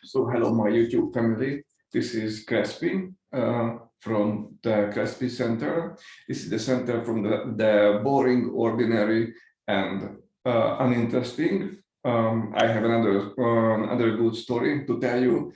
So hello, my YouTube family. This is Crespi from the Crespi Center. This is the center from the boring, ordinary, and uninteresting. I have another good story to tell you,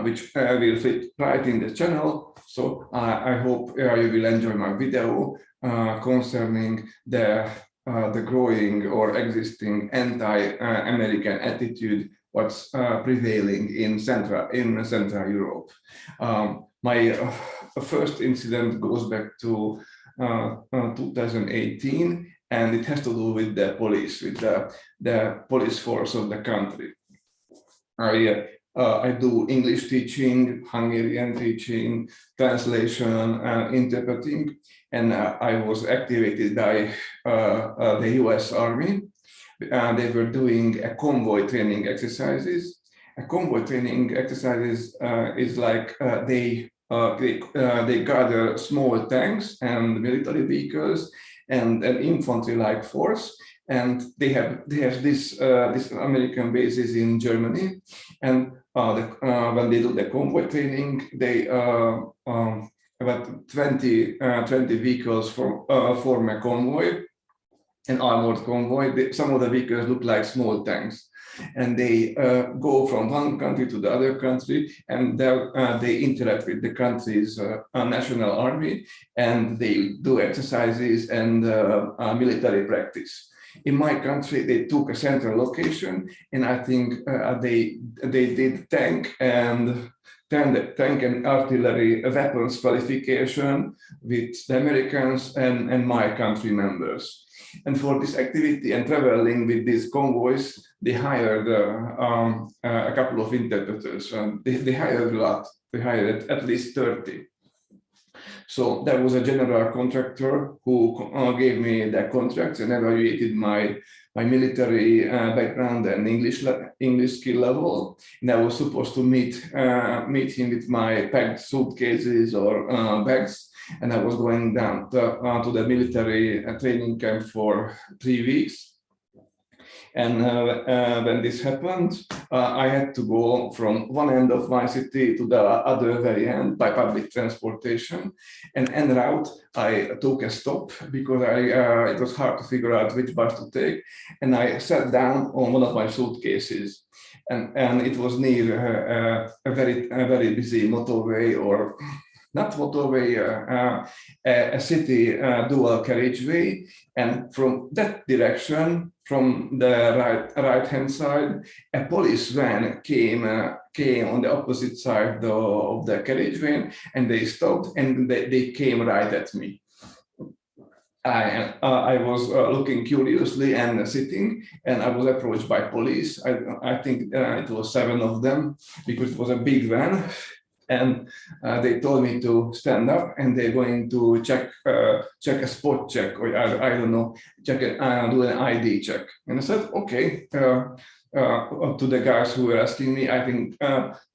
which will fit right in the channel. So I hope you will enjoy my video concerning the growing or existing anti-American attitude what's prevailing in Central Europe. My first incident goes back to 2018, and it has to do with the police, with the police force of the country. I do English teaching, Hungarian teaching, translation, interpreting, and I was activated by the US Army. They were doing a convoy training exercises. A convoy training exercises is like they gather small tanks and military vehicles and an infantry-like force, and they have this American bases in Germany. And when they do the convoy training, they about 20 vehicles form a convoy. An armored convoy. Some of the vehicles look like small tanks, and they go from one country to the other country, and they interact with the country's national army, and they do exercises and military practice. In my country, they took a central location, and I think they did tank and artillery weapons qualification with the Americans and my country members. And for this activity and traveling with these convoys, they hired a couple of interpreters. They hired a lot. They hired at least 30. So there was a general contractor who gave me the contracts and evaluated my military background and English skill level. And I was supposed to meet him with my packed suitcases or bags. And I was going down to the military training camp for 3 weeks. And when this happened, I had to go from one end of my city to the other very end by public transportation. And en route, I took a stop because it was hard to figure out which bus to take. And I sat down on one of my suitcases. And it was near a very busy motorway, or not motorway, a city dual carriageway. And from that direction, from the right-hand side, a police van came on the opposite side of the carriageway, and they stopped and they came right at me. I was looking curiously and sitting, and I was approached by police. I think it was 7 of them, because it was a big van. And they told me to stand up, and they're going to check a spot check, or I don't know, do an ID check. And I said, okay. To the guys who were asking me, I think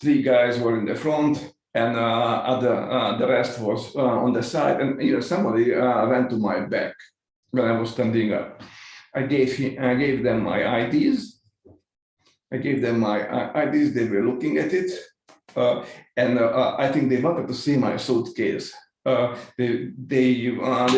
3 guys were in the front, and the rest was on the side. And somebody went to my back when I was standing up. I gave them my IDs. They were looking at it. And I think they wanted to see my suitcase. They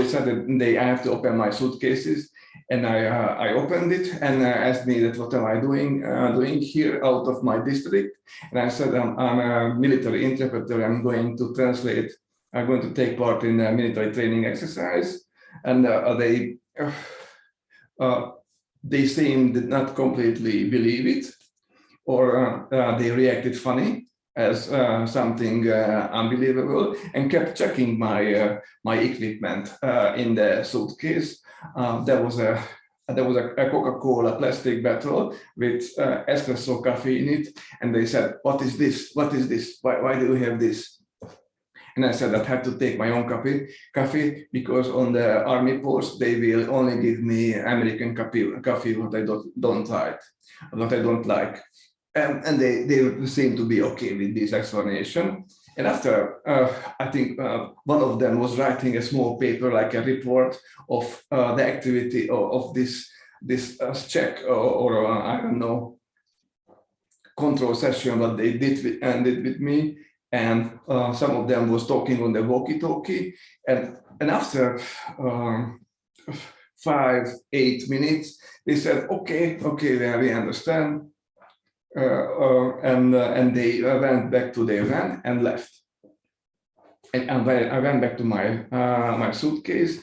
said that I have to open my suitcases, and I opened it, and asked me that what am I doing here out of my district. And I said I'm a military interpreter. I'm going to translate. I'm going to take part in a military training exercise. And they seemed not completely believe it, or they reacted funny as something unbelievable, and kept checking my equipment in the suitcase. There was a Coca-Cola plastic bottle with espresso coffee in it, and they said, "What is this? What is this? Why do you have this?" And I said I had to take my own coffee, because on the army post they will only give me American coffee what I don't like. And they seem to be okay with this explanation. And after, I think one of them was writing a small paper, like a report of the activity of this check, or I don't know, control session what they did with me, and some of them was talking on the walkie-talkie, and after 5-8 minutes, they said, okay, we understand, and they went back to their van and left. And I went back to my my suitcase,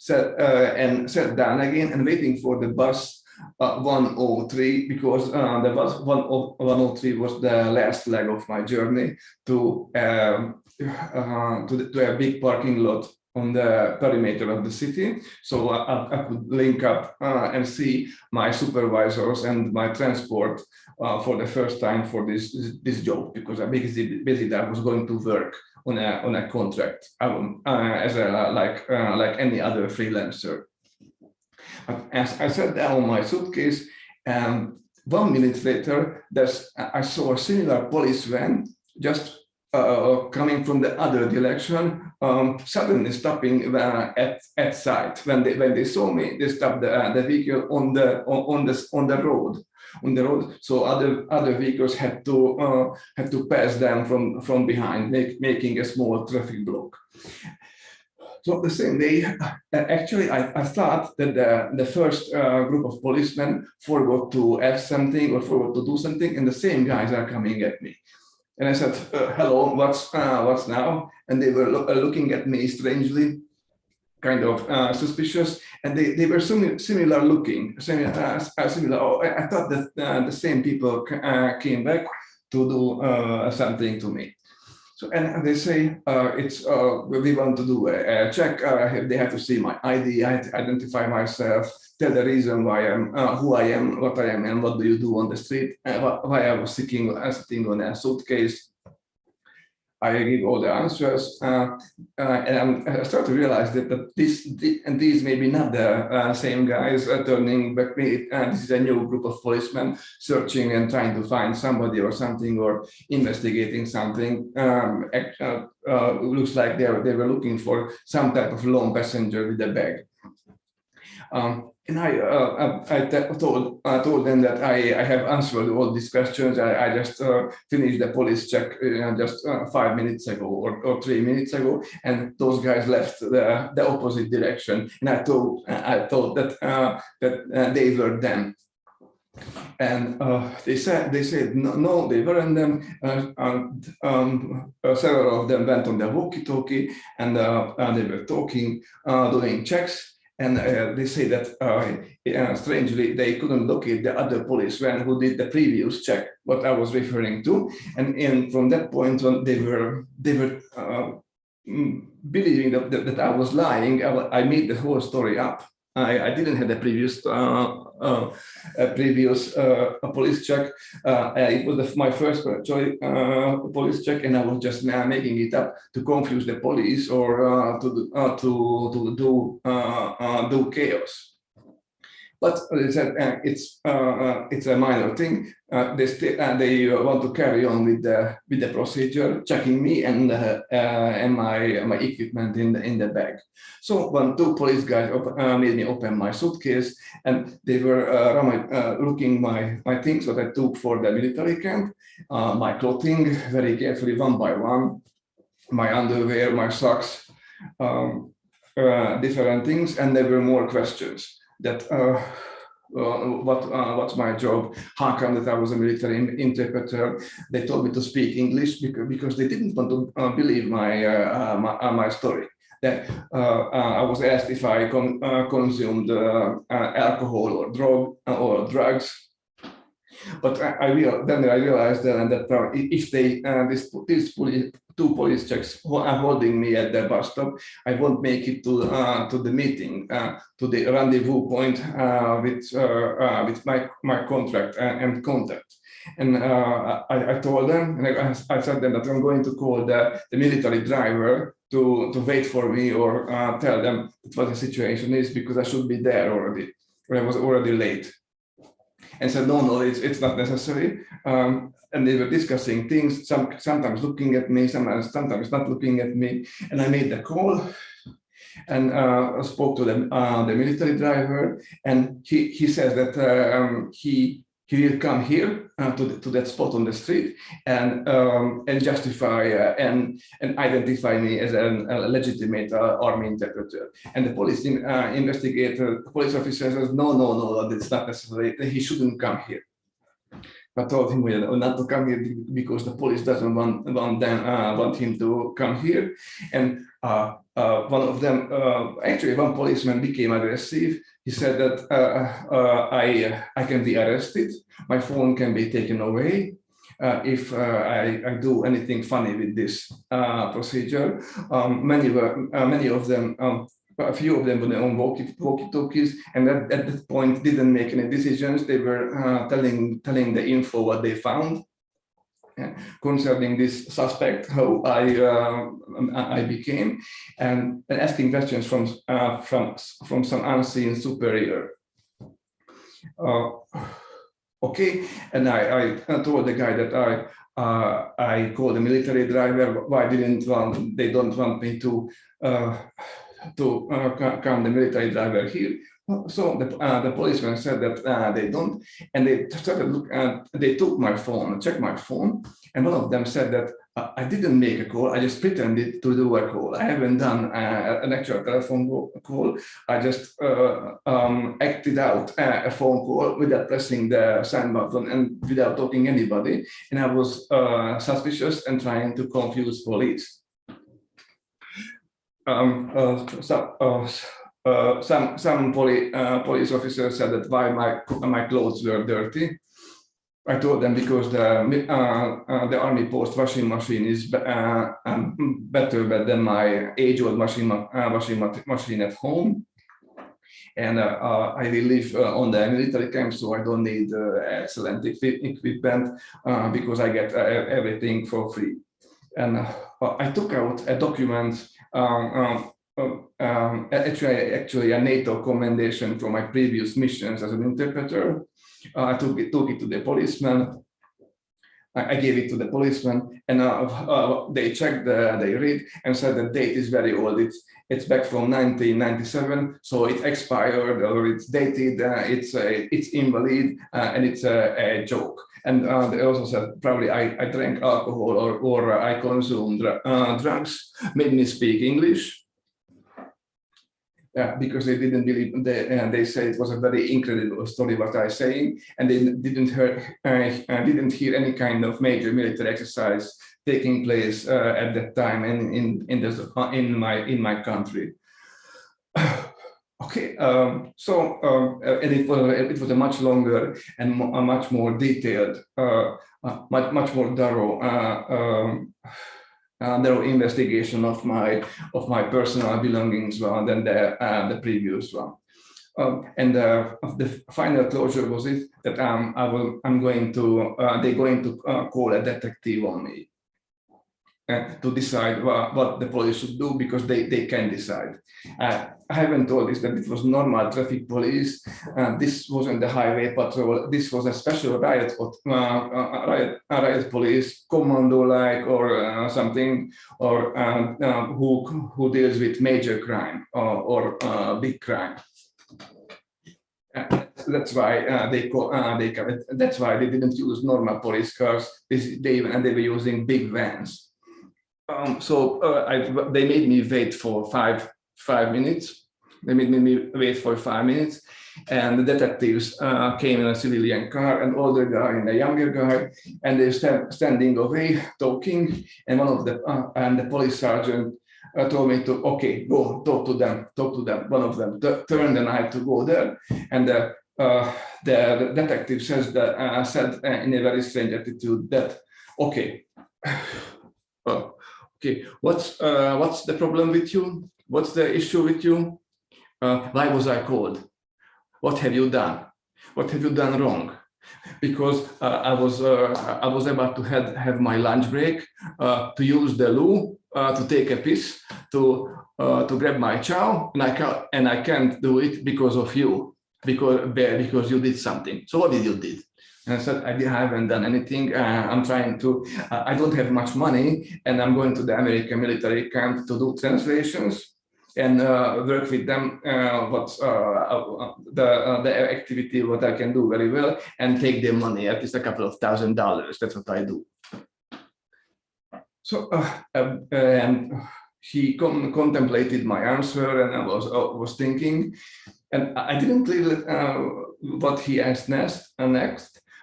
and sat down again and waiting for the bus 103, because the bus 103 was the last leg of my journey to a big parking lot on the perimeter of the city, so I could link up and see my supervisors and my transport for the first time for this job, because basically I was going to work on a contract as like any other freelancer. As I sat down on my suitcase, and 1 minute later, I saw a similar police van just coming from the other direction, suddenly stopping at sight. When they saw me, they stopped the vehicle on the road. So other vehicles had to pass them from behind, making a small traffic block. So the same day, actually, I thought that the first group of policemen forgot to ask something or forgot to do something, and the same guys are coming at me. And I said, hello, what's now? And they were looking at me strangely, kind of suspicious, and they were similar looking, similar. Oh, I thought that the same people came back to do something to me. So, and they say, we want to do a check. They have to see my ID, I have to identify myself, tell the reason why I'm, who I am, what I am, and what do you do on the street, why I was sitting on a suitcase. I give all the answers, and I start to realize that these may be not the same guys turning back me. This is a new group of policemen searching and trying to find somebody or something, or investigating something. Looks like they were looking for some type of lone passenger with a bag. And I told them that I have answered all these questions. I just finished the police check just 5 minutes ago or 3 minutes ago, and those guys left the opposite direction. And I thought that they were them. And they said no, they weren't them. Several of them went on the walkie-talkie, and they were talking, doing checks. And they say that strangely, they couldn't locate the other policeman who did the previous check, what I was referring to. And from that point on, they were believing that I was lying. I made the whole story up. I didn't have the previous police check. It was my first police check, and I was just making it up to confuse the police or to do chaos. But they said it's a minor thing. They want to carry on with the procedure, checking me and my equipment in the bag. So when 2 police guys made me open my suitcase, and they were looking my things that I took for the military camp, my clothing very carefully, one by one, my underwear, my socks, different things, and there were more questions. That what's my job? How come that I was a military interpreter? They told me to speak English because they didn't want to believe my story. That I was asked if I consumed alcohol or drugs. But then I realized that if these 2 police checks are holding me at the bus stop, I won't make it to the meeting, to the rendezvous point with my contract and contact. And I told them, and I said them that I'm going to call the military driver to wait for me, or tell them what the situation is, because I should be there already, or I was already late. And said, no, it's not necessary. And they were discussing things, sometimes looking at me, sometimes not looking at me. And I made the call and spoke to the military driver. And he says that he he will come here to that spot on the street and justify and identify me as a legitimate army interpreter. And the police police officer says, no, that's not necessary. He shouldn't come here. I told him not to come here because the police doesn't want him to come here. And one of them, actually, one policeman became aggressive. He said that I can be arrested, my phone can be taken away if I do anything funny with this procedure. Many of them, a few of them were on walkie-talkies, and at that point didn't make any decisions. They were telling the info what they found concerning this suspect, how I became, and asking questions from some unseen superior. Okay, and I told the guy that I called the military driver. Why they don't want me to come the military driver here? So the policeman said that they don't, and they started looking. They took my phone, checked my phone, and one of them said that I didn't make a call. I just pretended to do a call. I haven't done an actual telephone call. I just acted out a phone call without pressing the send button and without talking to anybody. And I was suspicious and trying to confuse police. Some police officers said that why my clothes were dirty. I told them because the army post washing machine is better than my age-old washing machine at home, and I will live on the military camp, so I don't need excellent equipment because I get everything for free. And I took out a document. Actually a NATO commendation from my previous missions as an interpreter. I took it to the policeman. I gave it to the policeman, and they checked, they read, and said the date is very old. It's back from 1997, so it expired or it's dated. It's invalid, and it's a joke. And they also said probably I drank alcohol or I consumed drugs, made me speak English. Because they didn't believe, they say it was a very incredible story what I saying, and they didn't hear any kind of major military exercise taking place at that time in my country. Okay, and it was a much longer and a much more detailed, much more thorough. Narrow investigation of my personal belongings than the previous one, and the final closure was it that they're going to call a detective on me to decide what the police should do, because they can decide. I haven't told this that it was normal traffic police. This wasn't the highway patrol. This was a special riot police, commando-like or something, or who deals with major crime or big crime. That's why that's why they didn't use normal police cars. They were using big vans. They made me wait for five minutes. They made me wait for 5 minutes, and the detectives came in a civilian car, an older guy and a younger guy, and they standing away talking. And one of the police sergeant told me to go talk to them. One of them turned the knife to go there, and the detective said in a very strange attitude that what's the problem with you? What's the issue with you? Why was I called? What have you done? What have you done wrong? Because I was about to have my lunch break, to use the loo, to take a piss, to grab my chow, and I can't do it because of you, because you did something. So what did you do? And I said, I haven't done anything. I'm trying to, I don't have much money, and I'm going to the American military camp to do translations. and work with them the activity what I can do very well, and take their money, at least a couple of $1,000s. That's what I do. So and he contemplated my answer, and I was thinking, and I didn't clearly what he asked next,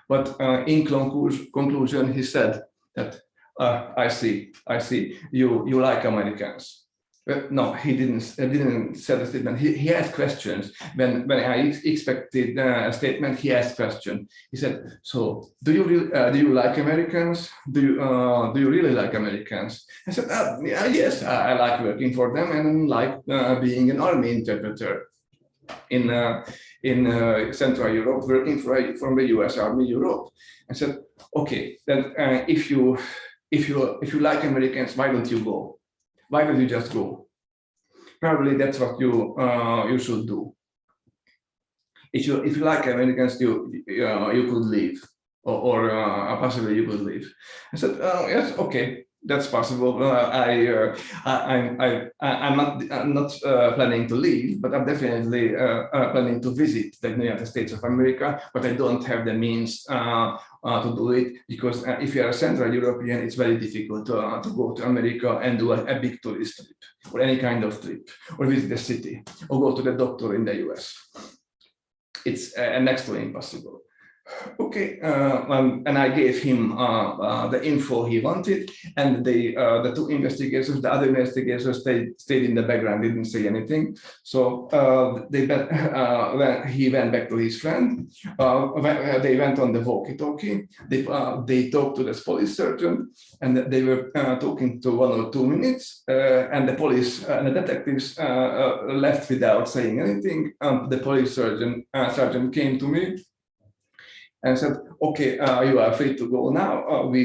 but in conclusion, he said that I see, you like Americans. No, he didn't say the statement. He asked questions. When I expected a statement, he asked question. He said, "So, do you like Americans? Do you really like Americans?" I said, yeah, "Yes, I like working for them, and like being an army interpreter in Central Europe, working from the U.S. Army Europe." I said, "Okay, then if you like Americans, why don't you go? Why don't you just go? Probably that's what you should do. If you like Americans, you could leave, or possibly you could leave." I said, "Yes, okay, that's possible. I'm not planning to leave, but I'm definitely planning to visit the United States of America. But I don't have the means to do it, because if you're a Central European, it's very difficult to go to America and do a big tourist trip, or any kind of trip, or visit the city, or go to the doctor in the US. It's next to impossible." Okay, and I gave him the info he wanted, and the two investigators, the other investigators, stayed in the background, didn't say anything. So when he went back to his friend, they went on the walkie-talkie. They talked to the police sergeant, and they were talking to 1 or 2 minutes, and the police and the detectives left without saying anything. The police sergeant came to me and said, "Okay, you are free to go now. We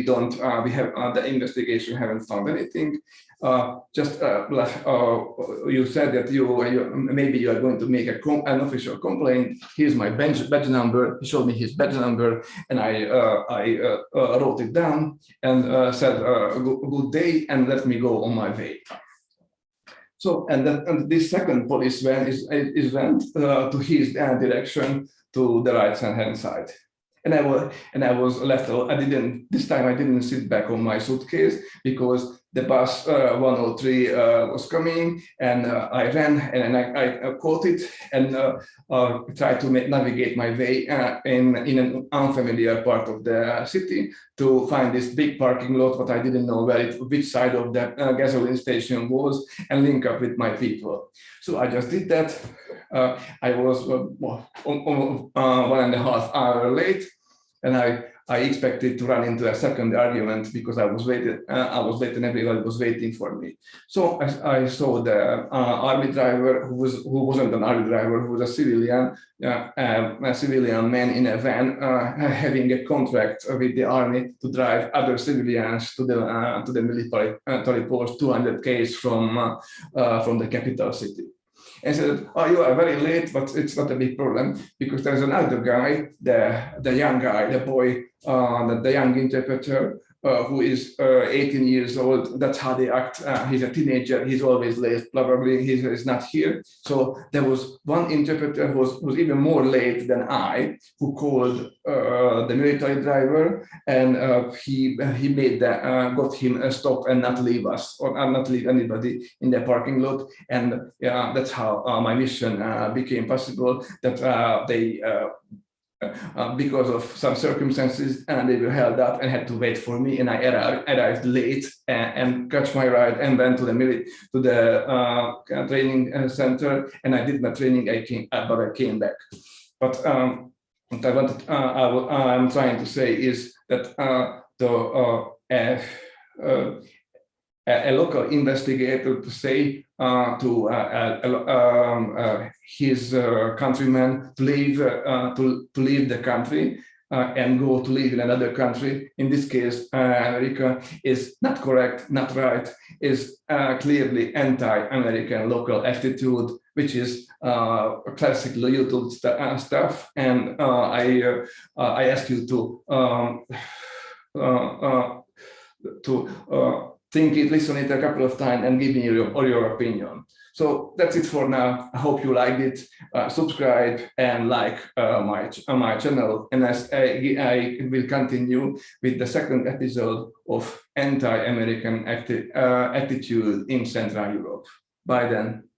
have the investigation haven't found anything. You said that maybe you are going to make an official complaint. Here's my badge number." He showed me his badge number, and I wrote it down and said, "Good day, and let me go on my way." So, and this second police van went to his direction, to the right-hand side. And I was left. This time I didn't sit back on my suitcase, because the bus 103 was coming, and I ran and I caught it and tried to navigate my way in an unfamiliar part of the city to find this big parking lot, but I didn't know which side of the gasoline station was, and link up with my people. So I just did that. I was 1.5 hours late, and I expected to run into a second argument, because I was late and everybody was waiting for me. So I saw the army driver, who wasn't an army driver, who was a civilian man in a van, having a contract with the army to drive other civilians to the military post 200 km from the capital city. And said, "Oh, you are very late, but it's not a big problem, because there's another guy, the young guy, the boy, the young interpreter, who is 18 years old. That's how they act. He's a teenager. He's always late. Probably he's not here." So there was one interpreter who was even more late than I, who called the military driver, and he got him a stop and not leave us, or not leave anybody in the parking lot. And that's how my mission became possible. That they. Because of some circumstances, and they were held up and had to wait for me, and I arrived late and catch my ride and went to the training center, and I did my training. But I came back. But what I'm trying to say is that a local investigator to say to his countrymen to leave the country and go to live in another country, in this case America, is not correct, not right, is clearly anti-American local attitude, which is classic YouTube stuff. And I ask you to think it, listen it a couple of times, and give me your opinion. So that's it for now. I hope you liked it. Subscribe and like my channel, and as I will continue with the second episode of anti-American attitude in Central Europe. Bye then.